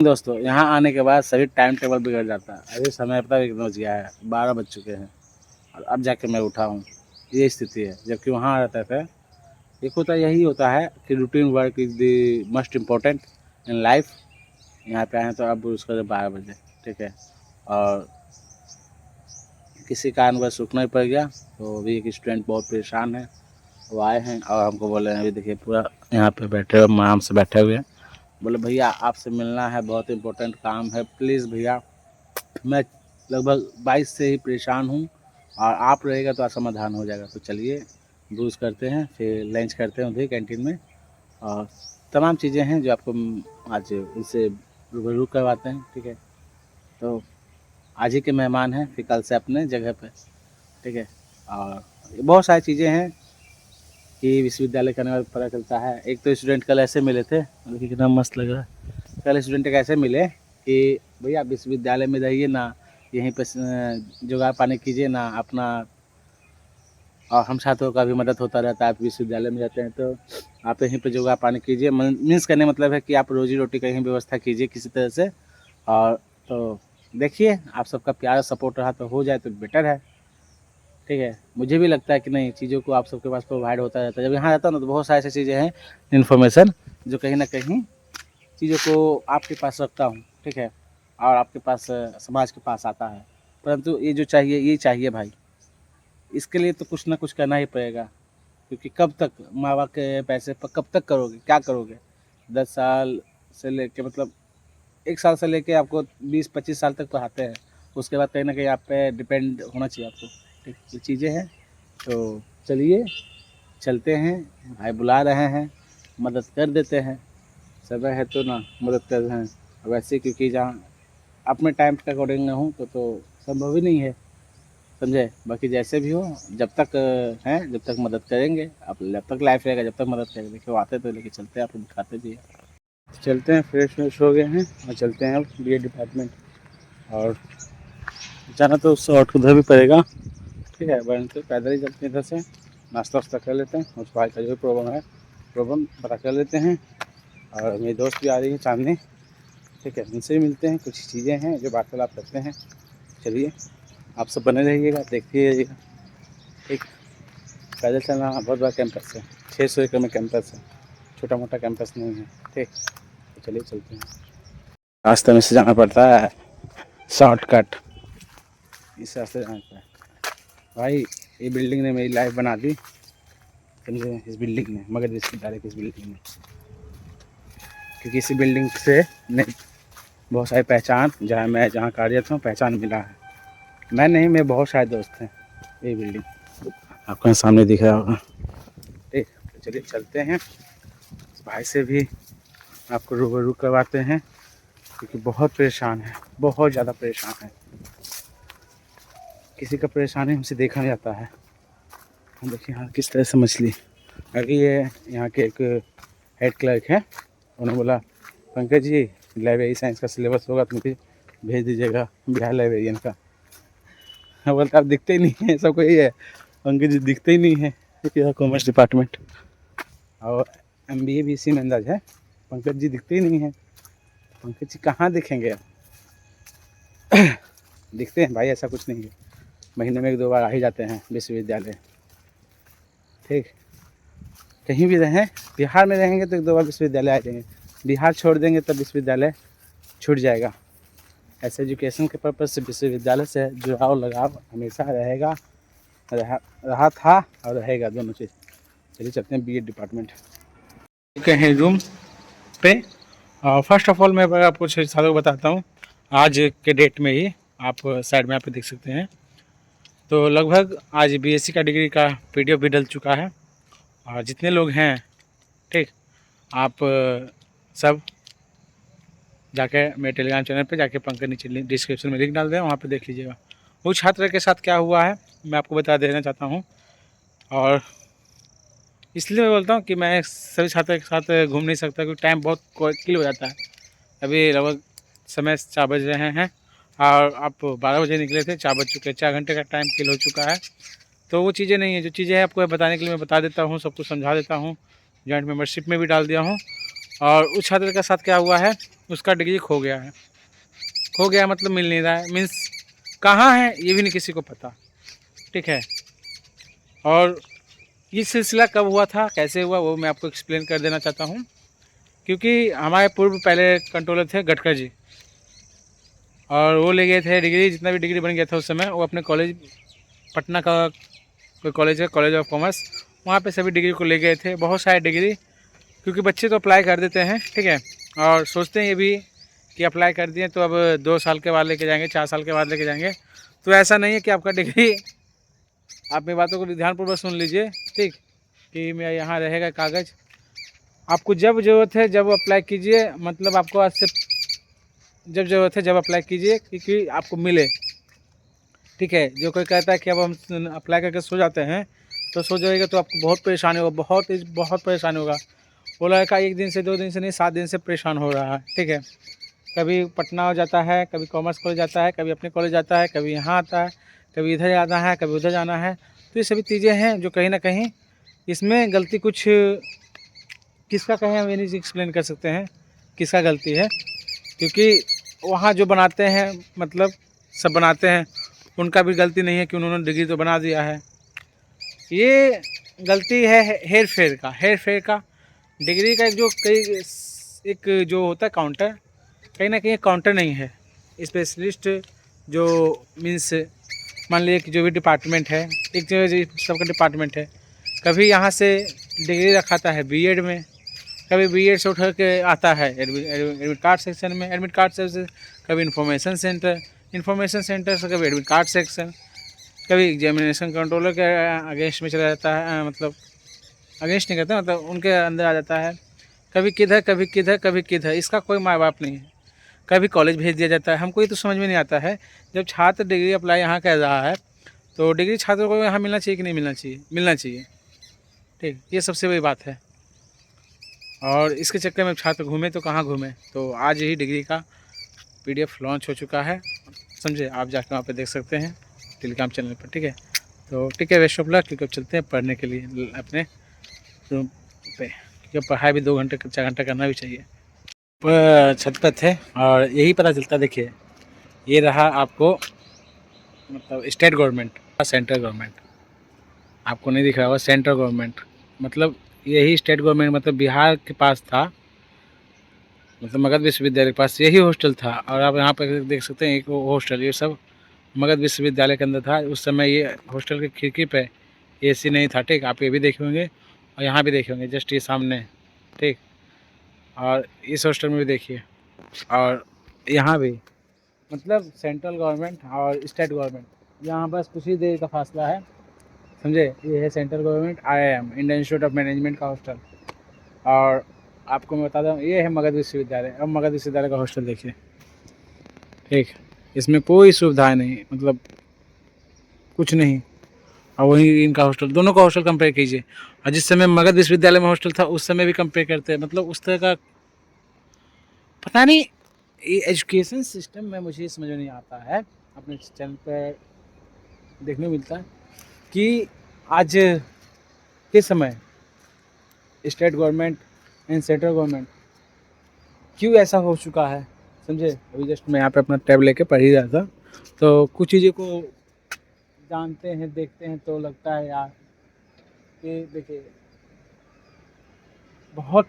दोस्तों यहाँ आने के बाद सभी टाइम टेबल बिगड़ जाता है। अभी समय पता कितना बज गया है, 12 बज चुके हैं और अब जाके मैं उठा हूँ। ये स्थिति है। जबकि वहाँ रहता था, एक होता यही होता है कि routine work is the most important in life. यहाँ पे आए तो अब उसका 12 बजे, ठीक है। और किसी कारणवश रुकना ही पड़ गया। तो अभी एक स्टूडेंट बहुत परेशान है, वो आए हैं और हमको बोले हैं, अभी देखिए पूरा यहाँ पे बैठे हुए, आराम से बैठे हुए हैं। बोले भैया आपसे मिलना है, बहुत इंपॉर्टेंट काम है, प्लीज़ भैया। मैं लगभग 22 से ही परेशान हूँ और आप रहेगा तो समाधान हो जाएगा। तो चलिए ब्रूज करते हैं, फिर लंच करते हैं उधर कैंटीन में और तमाम चीज़ें हैं जो आपको आज उनसे रूबरू करवाते हैं, ठीक है। तो आज ही के मेहमान हैं, फिर कल से अपने जगह पे, ठीक है। और बहुत सारी चीज़ें हैं कि विश्वविद्यालय करने के बाद पता चलता है। एक तो स्टूडेंट कल ऐसे मिले थे, देखिए कितना मस्त लग रहा है। कल स्टूडेंट ऐसे मिले कि भैया विश्वविद्यालय में रहिए ना, यहीं पे जुगाड़ पानी कीजिए ना अपना, और हम छात्रों का भी मदद होता रहता है। आप विश्वविद्यालय में जाते हैं तो आप यहीं पे जुगाड़ पानी कीजिए, मीन्स करने मतलब है कि आप रोजी रोटी का यहीं व्यवस्था कीजिए किसी तरह से। और तो देखिए आप सबका प्यार सपोर्ट रहा तो हो जाए तो बेटर है, ठीक है। मुझे भी लगता है कि नहीं, चीज़ों को आप सबके पास प्रोवाइड होता रहता है। जब यहाँ रहता हूँ ना तो बहुत सारी ऐसी चीज़ें हैं, इन्फॉर्मेशन जो कहीं ना कहीं चीज़ों को आपके पास रखता हूँ, ठीक है। और आपके पास समाज के पास आता है। परंतु ये जो चाहिए ये चाहिए भाई, इसके लिए तो कुछ ना कुछ करना ही पड़ेगा। क्योंकि कब तक माँ बाप के पैसे पर कब तक करोगे, क्या करोगे? 10 साल से लेके मतलब 1 साल से लेके आपको 20-25 साल तक पढ़ाते हैं। उसके बाद कहीं ना कहीं आप पे डिपेंड होना चाहिए आपको, ठीक। ये चीज़ें हैं। तो चलिए चलते हैं, भाई बुला रहे हैं, मदद कर देते हैं। समय है तो ना मदद कर रहे हैं। वैसे क्योंकि जहाँ अपने टाइम के अकॉर्डिंग ना हूँ तो संभव ही नहीं है, समझे। बाकी जैसे भी हो, जब तक हैं जब तक मदद करेंगे। अब जब तक लाइफ रहेगा जब तक मदद करेंगे। देखिए वो आते तो लेके चलते हैं, आपको दिखाते भी हैं। चलते हैं, फ्रेश व्रेश हो गए हैं और चलते हैं अब BA डिपार्टमेंट। और जाना तो उससे ऑटो उधर भी पड़ेगा, ठीक है। वहीं से पैदल ही चलते हैं, इधर से नाश्ता वास्ता कर लेते हैं। उस भाई का जो प्रॉब्लम है प्रॉब्लम पता कर लेते हैं। और मेरी दोस्त भी आ रही है चांदनी, ठीक है, उनसे भी मिलते हैं। कुछ चीज़ें हैं जो वार्तालाप करते हैं। चलिए आप सब बने रहिएगा, देखते रहिएगा, ठीक। पैदल चलना बहुत बड़ा कैंपस है, 600 एकड़ में कैंपस है, छोटा मोटा कैंपस नहीं है, ठीक। तो चलिए चलते हैं। रास्ते में से जाना पड़ता है, शॉर्टकट इस रास्ते जाना पड़ता है। भाई ये बिल्डिंग ने मेरी लाइफ बना दी, समझे। इस बिल्डिंग ने, मगर विश्वविद्यालय की इस बिल्डिंग में, क्योंकि इसी बिल्डिंग से बहुत सारी पहचान, जहाँ कार्यरत हूँ पहचान मिला है। मैं नहीं, मेरे बहुत सारे दोस्त हैं। ये बिल्डिंग आपको सामने दिख रहा होगा, ठीक। तो चलिए चलते हैं, भाई से भी आपको रूबरू करवाते हैं, क्योंकि बहुत परेशान है, बहुत ज़्यादा परेशान है। किसी का परेशानी हमसे देखा नहीं जाता है। हम देखिए यहाँ किस तरह से मछली, अभी ये यहाँ के एक हेड क्लर्क है, उन्होंने बोला पंकज जी लाइब्रेरी साइंस का सिलेबस होगा तो मुझे भेज दीजिएगा बिहार लाइब्रेरियन का। हाँ बोलते आप दिखते ही नहीं है, सबको यही है, पंकज जी दिखते ही नहीं है। यह कॉमर्स डिपार्टमेंट और MBA भी इसी में अंदाज है, पंकज जी दिखते ही नहीं है। पंकज जी कहाँ दिखेंगे आप? दिखते हैं भाई, ऐसा कुछ नहीं है। महीने में 1-2 बार आ ही जाते हैं विश्वविद्यालय, ठीक। कहीं भी रहें, बिहार में रहेंगे तो 1-2 बार विश्वविद्यालय आ जाएंगे, बिहार छोड़ देंगे तब विश्वविद्यालय छूट जाएगा। ऐसे एजुकेशन के पर्पज़ से विश्वविद्यालय से जुड़ाव लगाव हमेशा रहेगा, रहा था और रहेगा, दोनों चीज़। चलिए चलते हैं BA डिपार्टमेंट के हैं रूम पे। फर्स्ट ऑफ ऑल मैं आपको कुछ सालों बताता हूँ। आज के डेट में ही आप साइड में यहाँ पे देख सकते हैं, तो लगभग आज BSc का डिग्री का PDF भी डल चुका है। और जितने लोग हैं, ठीक, आप सब जाके मेरे टेलीग्राम चैनल पे जाके पंकज नीचे डिस्क्रिप्शन में लिंक डाल दें, वहाँ पे देख लीजिएगा उस छात्र के साथ क्या हुआ है, मैं आपको बता देना चाहता हूँ। और इसलिए मैं बोलता हूँ कि मैं सभी छात्रों के साथ घूम नहीं सकता, क्योंकि टाइम बहुत किल हो जाता है। अभी लगभग समय 4 बज रहे हैं और आप 12 बजे निकले थे, 4 बज चुके हैं, 4 घंटे का टाइम किल हो चुका है। तो वो चीज़ें नहीं है, जो चीज़ें हैं आपको बताने के लिए मैं बता देता हूँ, सब कुछ समझा देता हूँ। जॉइंट मेंबरशिप में भी डाल दिया हूँ और उस छात्र के साथ क्या हुआ है, उसका डिग्री खो गया है। खो गया मतलब मिल नहीं रहा है, मीन्स कहाँ है ये भी नहीं किसी को पता। ठीक है, और ये सिलसिला कब हुआ था, कैसे हुआ, वो मैं आपको एक्सप्लेन कर देना चाहता हूँ। क्योंकि हमारे पूर्व पहले कंट्रोलर थे गडकर जी, और वो ले गए थे डिग्री, जितना भी डिग्री बन गया था उस समय, वो अपने कॉलेज, पटना का कोई कॉलेज है, कॉलेज ऑफ कॉमर्स, वहाँ पे सभी डिग्री को ले गए थे, बहुत सारे डिग्री। क्योंकि बच्चे तो अप्लाई कर देते हैं, ठीक है, और सोचते हैं ये भी कि अप्लाई कर दिए तो अब 2 साल के बाद लेके जाएंगे, 4 साल के बाद लेके जाएंगे। तो ऐसा नहीं है कि आपका डिग्री, आप मेरी बातों को ध्यानपूर्वक सुन लीजिए, ठीक, कि मैं यहाँ रहेगा कागज़, आपको जब ज़रूरत है जब अप्लाई कीजिए, मतलब आपको आज से जब ज़रूरत है जब अप्लाई कीजिए, क्योंकि आपको मिले। ठीक है, जो कोई कहता है कि अब हम अप्लाई करके सो जाते हैं, तो सो जाएगा तो आपको बहुत परेशानी होगा, बहुत परेशानी होगा। वो लड़का 1 दिन से 2 दिन से नहीं, 7 दिन से परेशान हो रहा है। ठीक है, कभी पटना हो जाता है, कभी कॉमर्स कॉलेज जाता है, कभी अपने कॉलेज जाता है, कभी यहाँ आता है, कभी इधर जाना है, कभी उधर जाना है। तो ये सभी चीज़ें हैं जो कहीं ना कहीं इसमें गलती कुछ किसका कहें हम ये नहीं एक्सप्लेन कर सकते हैं किसका गलती है, क्योंकि वहाँ जो बनाते हैं, मतलब सब बनाते हैं, उनका भी गलती नहीं है कि उन्होंने डिग्री तो बना दिया है। ये गलती है हेर फेर का। डिग्री का एक जो होता है काउंटर, कहीं ना कहीं काउंटर नहीं है। स्पेशलिस्ट जो मीन्स मान लीजिए कि जो भी डिपार्टमेंट है, एक जो सबका डिपार्टमेंट है, कभी यहाँ से डिग्री रखाता है बीएड में, कभी बीएड से उठ के आता है एडमिट कार्ड सेक्शन में, एडमिट कार्ड से कभी इन्फॉर्मेशन सेंटर से कभी एडमिट कार्ड सेक्शन, कभी एग्जामिनेशन कंट्रोलर के अगेंस्ट में चला जाता है, मतलब अगेंस्ट नहीं करते, मतलब उनके अंदर आ जाता है। कभी किधर कभी किधर कभी किधर, इसका कोई माँ बाप नहीं है। कभी कॉलेज भेज दिया जाता है। हमको ये तो समझ में नहीं आता है, जब छात्र डिग्री अप्लाई यहाँ कर रहा है, तो डिग्री छात्रों को यहाँ मिलना चाहिए कि नहीं मिलना चाहिए? मिलना चाहिए। ठीक, ये सबसे बड़ी बात है। और इसके चक्कर में छात्र घूमे तो कहाँ घूमे, तो आज ही डिग्री का PDF लॉन्च हो चुका है, समझे, आप जाकर वहाँ पे देख सकते हैं टेलीग्राम चैनल पर। ठीक है, तो ठीक है, बेस्ट ऑफ लक, क्योंकि अब चलते हैं पढ़ने के लिए अपने रूम पे, क्योंकि पढ़ाई भी 2 घंटे 4 घंटा करना भी चाहिए। छत पर थे और यही पता चलता, देखिए ये रहा आपको, मतलब स्टेट गवर्नमेंट, सेंट्रल गवर्नमेंट, आपको नहीं दिख रहा होगा, सेंट्रल गवर्नमेंट, मतलब यही स्टेट गवर्नमेंट, मतलब बिहार के पास था, मतलब मगध विश्वविद्यालय के पास यही हॉस्टल था। और आप यहाँ पर देख सकते हैं एक हॉस्टल, ये सब मगध विश्वविद्यालय के अंदर था। उस समय ये हॉस्टल की खिड़की पे AC नहीं था। ठीक, आप ये भी देखे होंगे और यहाँ भी देखे होंगे, जस्ट ये सामने। ठीक, और इस हॉस्टल में भी देखिए, और यहाँ भी, मतलब सेंट्रल गवर्नमेंट और स्टेट गवर्नमेंट, यहाँ बस कुछ ही देर का फासला है, समझे। ये है central government IIM, Indian institute of management का हॉस्टल। और आपको मैं बता दूँ, ये है मगध विश्वविद्यालय। अब मगध विश्वविद्यालय का हॉस्टल देखिए। ठीक, इसमें कोई सुविधाएं नहीं, मतलब कुछ नहीं। और वहीं इनका हॉस्टल, दोनों का हॉस्टल कंपेयर कीजिए, और जिस समय मगध विश्वविद्यालय में हॉस्टल था उस समय भी कंपेयर करते हैं, मतलब उस तरह का पता नहीं। ये एजुकेशन सिस्टम में मुझे समझ में नहीं आता है, अपने चैनल पर देखने को मिलता है कि आज के समय state government and central government क्यों ऐसा हो चुका है, समझे। अभी जस्ट मैं यहाँ पे अपना टैब लेके पढ़ ही रहा था, तो कुछ चीज़ों को जानते हैं, देखते हैं, तो लगता है यार कि देखिए, बहुत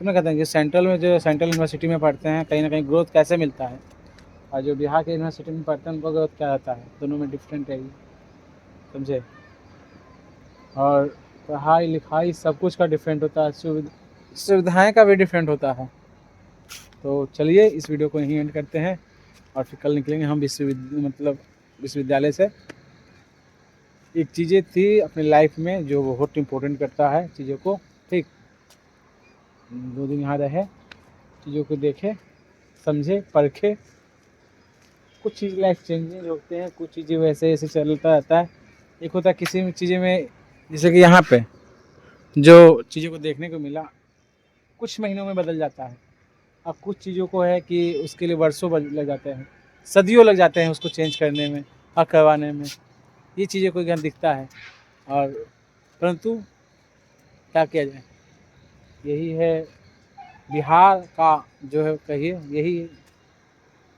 तो मैं कहते हैं कि सेंट्रल में, जो सेंट्रल यूनिवर्सिटी में पढ़ते हैं, कहीं ना कहीं ग्रोथ कैसे मिलता है, और जो बिहार के यूनिवर्सिटी में पढ़ते हैं उनको ग्रोथ क्या रहता है, दोनों में डिफरेंट है, समझे। और पढ़ाई लिखाई सब कुछ का डिफरेंट होता है, सुविधाएँ का भी डिफरेंट होता है। तो चलिए इस वीडियो को यहीं एंड करते हैं, और फिर कल निकलेंगे हम विश्वविद्यालय से। एक चीज़ें थी अपनी लाइफ में जो बहुत इम्पोर्टेंट करता है चीज़ों को। ठीक, 2 दिन यहाँ रहे, चीज़ों को देखे, समझे, परखे। कुछ चीज़ लाइफ चेंजिंग होते हैं, कुछ चीज़ें वैसे ऐसे चलता रहता है। एक होता है किसी भी चीज़ें में, जैसे कि यहाँ पे जो चीज़ों को देखने को मिला कुछ महीनों में बदल जाता है। अब कुछ चीज़ों को है कि उसके लिए वर्षों लग जाते हैं, सदियों लग जाते हैं उसको चेंज करने में और करवाने में। ये चीज़ें को ज्ञान दिखता है, और परंतु क्या किया जाए, यही है बिहार का जो है कहिए यही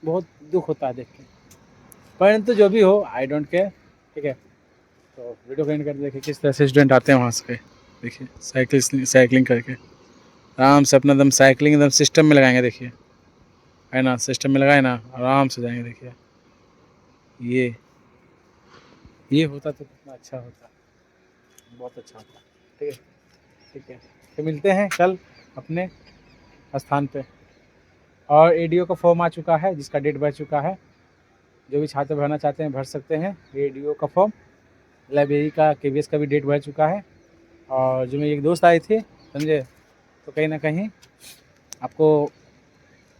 बहुत दुख होता है देख के, परंतु जो भी हो आई डोंट केयर, ठीक है। तो वीडियो को एंड कर देखिए किस तरह से स्टूडेंट आते हैं वहाँ से, देखिए साइकिलिंग करके आराम से अपना एकदम साइकिलिंग एकदम सिस्टम में लगाएंगे, देखिए है ना, सिस्टम में लगाए ना आराम से जाएंगे, देखिए ये होता तो कितना अच्छा होता, बहुत अच्छा होता, ठीक है, ठीक है। तो मिलते हैं कल अपने स्थान पे। और एडीओ का फॉर्म आ चुका है जिसका डेट बढ़ चुका है, जो भी छात्र भरना चाहते हैं भर सकते हैं एडीओ का फॉर्म। लाइब्रेरी का केवीएस का भी डेट बढ़ चुका है। और जो मेरी एक दोस्त आई थी समझे, तो कहीं ना कहीं आपको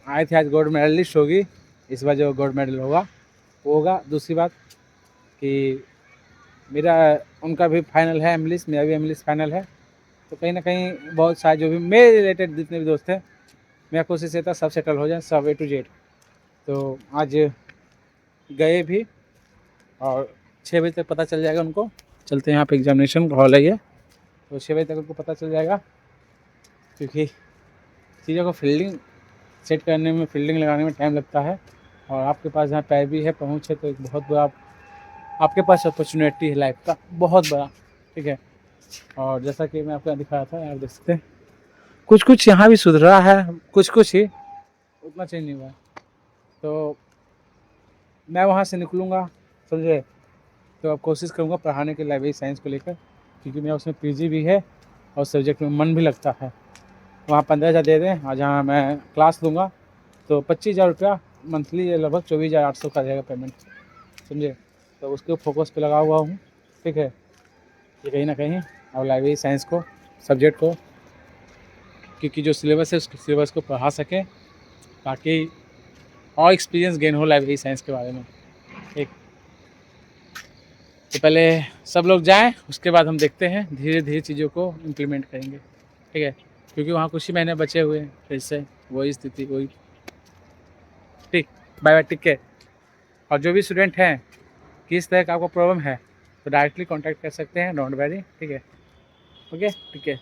आए थे, आज गोल्ड मेडलिस्ट होगी, इस बार जो गोल्ड मेडल होगा वो होगा। दूसरी बात कि मेरा उनका भी फाइनल है एमलिस, मेरा भी एमलिस फाइनल है। तो कहीं ना कहीं बहुत सारे जो भी मेरे रिलेटेड जितने भी दोस्त हैं, मेरा कोशिश रहता सब सेटल हो जाए, सब A to Z। तो आज गए भी और 6 बजे तक पता चल जाएगा उनको, चलते हैं यहाँ पे एग्जामिनेशन हॉल है ये, तो 6 बजे तक उनको पता चल जाएगा। क्योंकि चीज़ों को फील्डिंग सेट करने में, फील्डिंग लगाने में टाइम लगता है। और आपके पास जहाँ पैर भी है, पहुँच है, तो एक बहुत बड़ा आपके पास अपॉर्चुनिटी है लाइफ का, बहुत बड़ा, ठीक है। और जैसा कि मैं आपको दिखा रहा था, आप देख सकते हैं कुछ कुछ यहाँ भी सुधरा है, कुछ कुछ ही, उतना चेंज नहीं हुआ है। तो मैं वहाँ से निकलूँगा समझे, तो अब कोशिश करूँगा पढ़ाने के लाइब्रेरी साइंस को लेकर, क्योंकि मेरा उसमें पीजी भी है और सब्जेक्ट में मन भी लगता है। वहाँ 15,000 दे दें और जहाँ मैं क्लास लूँगा तो 25,000 रुपया मंथली, लगभग 24,800 का रहेगा पेमेंट, समझे। तो उसके फोकस पे लगा हुआ हूँ, ठीक है। ये कहीं ना कहीं और लाइब्रेरी साइंस को, सब्जेक्ट को, क्योंकि जो सिलेबस है उस सिलेबस को पढ़ा सकें, ताकि और एक्सपीरियंस गेन हो लाइब्रेरी साइंस के बारे में, ठीक। तो पहले सब लोग जाएं, उसके बाद हम देखते हैं, धीरे धीरे चीज़ों को इम्प्लीमेंट करेंगे, ठीक है। क्योंकि वहाँ कुछ ही महीने बचे हुए हैं, फिर से वही स्थिति, वही, ठीक। Bye bye, take care. और जो भी स्टूडेंट हैं, किस तरह का आपको प्रॉब्लम है, तो डायरेक्टली कांटेक्ट कर सकते हैं, डोंट वरी, ठीक है, ओके, ठीक है।